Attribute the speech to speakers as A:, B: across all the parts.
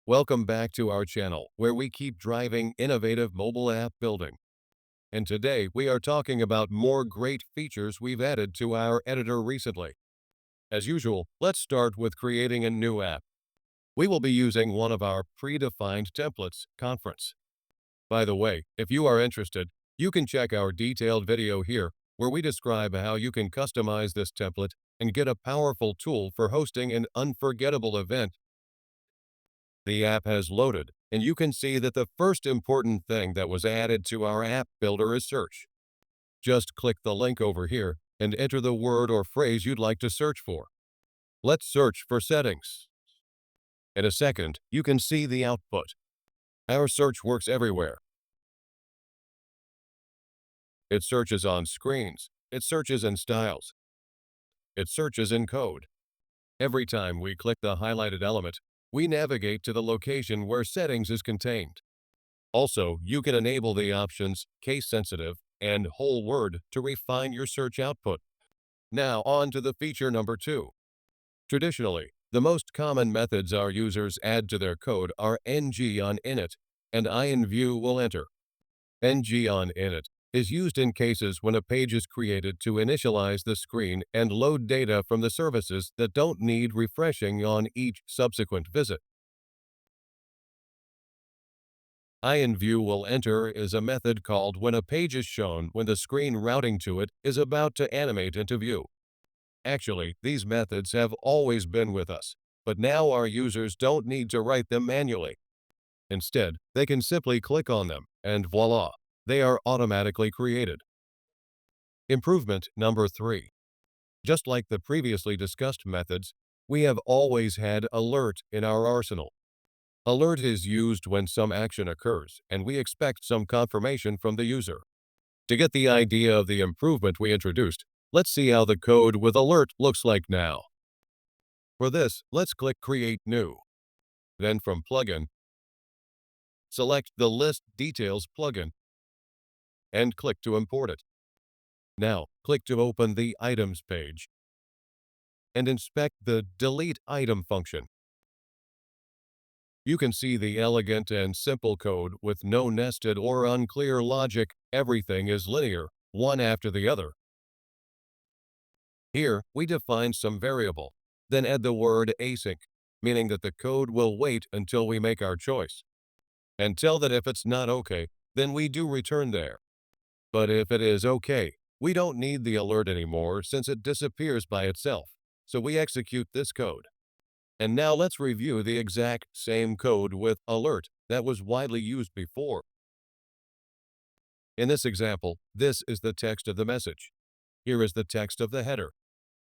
A: Welcome back to our channel, where we keep driving innovative mobile app building. And today we are talking about more great features we've added to our editor recently. As usual, let's start with creating a new app. We will be using one of our predefined templates, Conference. By the way, if you are interested, you can check our detailed video here, where we describe how you can customize this template and get a powerful tool for hosting an unforgettable event. The app has loaded, and you can see that the first important thing that was added to our app builder is search. Just click the link over here and enter the word or phrase you'd like to search for. Let's search for settings. In a second, you can see the output. Our search works everywhere. It searches on screens. It searches in styles. It searches in code. Every time we click the highlighted element, we navigate to the location where settings is contained. Also, you can enable the options Case Sensitive and Whole Word to refine your search output. Now on to the feature number 2. Traditionally, the most common methods our users add to their code are ngOnInit and ionViewWillEnter. ngOnInit is used in cases when a page is created to initialize the screen and load data from the services that don't need refreshing on each subsequent visit. ionViewWillEnter is a method called when a page is shown when the screen routing to it is about to animate into view. Actually, these methods have always been with us, but now our users don't need to write them manually. Instead, they can simply click on them, and voila, they are automatically created. Improvement number 3. Just like the previously discussed methods, we have always had alert in our arsenal. Alert is used when some action occurs, and we expect some confirmation from the user. To get the idea of the improvement we introduced, let's see how the code with alert looks like now. For this, let's click Create New. Then from Plugin, select the List Details plugin and click to import it. Now, click to open the Items page and inspect the deleteItem function. You can see the elegant and simple code with no nested or unclear logic. Everything is linear, one after the other. Here, we define some variable, then add the word async, meaning that the code will wait until we make our choice. And tell that if it's not okay, then we do return there. But if it is okay, we don't need the alert anymore since it disappears by itself. So we execute this code. And now let's review the exact same code with alert that was widely used before. In this example, this is the text of the message. Here is the text of the header.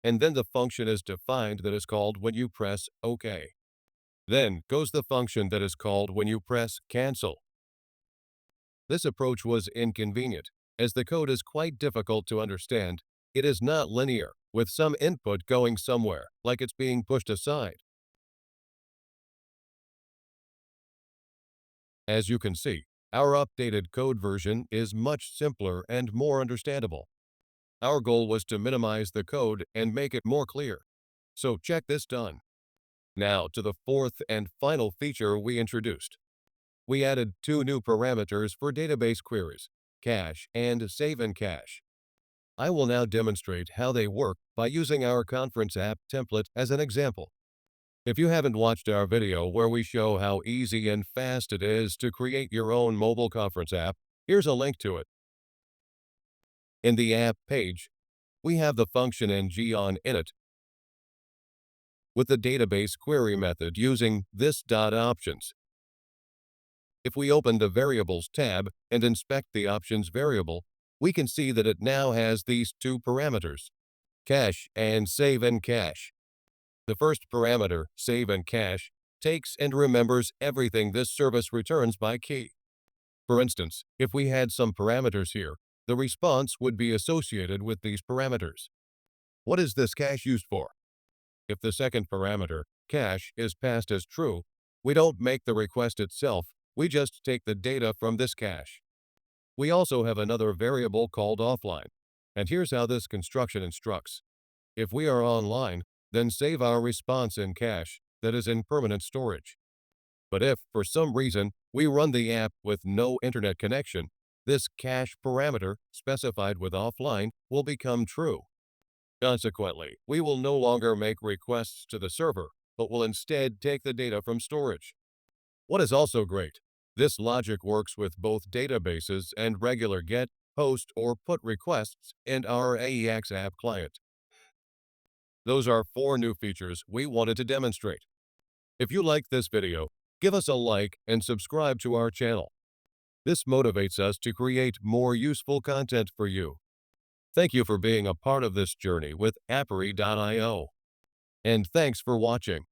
A: And then the function is defined that is called when you press OK. Then goes the function that is called when you press Cancel. This approach was inconvenient, as the code is quite difficult to understand. It is not linear, with some input going somewhere, like it's being pushed aside. As you can see, our updated code version is much simpler and more understandable. Our goal was to minimize the code and make it more clear. So check this done. Now to the fourth and final feature we introduced. We added 2 new parameters for database queries, cache and saveInCache. I will now demonstrate how they work by using our Conference app template as an example. If you haven't watched our video where we show how easy and fast it is to create your own mobile conference app, here's a link to it. In the app page, we have the function ngOnInit with the database query method using this.options. If we open the Variables tab and inspect the options variable, we can see that it now has these 2 parameters, cache and saveInCache. The first parameter, saveInCache, takes and remembers everything this service returns by key. For instance, if we had some parameters here, the response would be associated with these parameters. What is this cache used for? If the second parameter, cache, is passed as true, we don't make the request itself, we just take the data from this cache. We also have another variable called offline, and here's how this construction instructs. If we are online, then save our response in cache, that is in permanent storage. But if, for some reason, we run the app with no internet connection, this cache parameter, specified with offline, will become true. Consequently, we will no longer make requests to the server, but will instead take the data from storage. What is also great, this logic works with both databases and regular GET, POST, or PUT requests in our AEX app client. Those are 4 new features we wanted to demonstrate. If you liked this video, give us a like and subscribe to our channel. This motivates us to create more useful content for you. Thank you for being a part of this journey with Appery.io. And thanks for watching.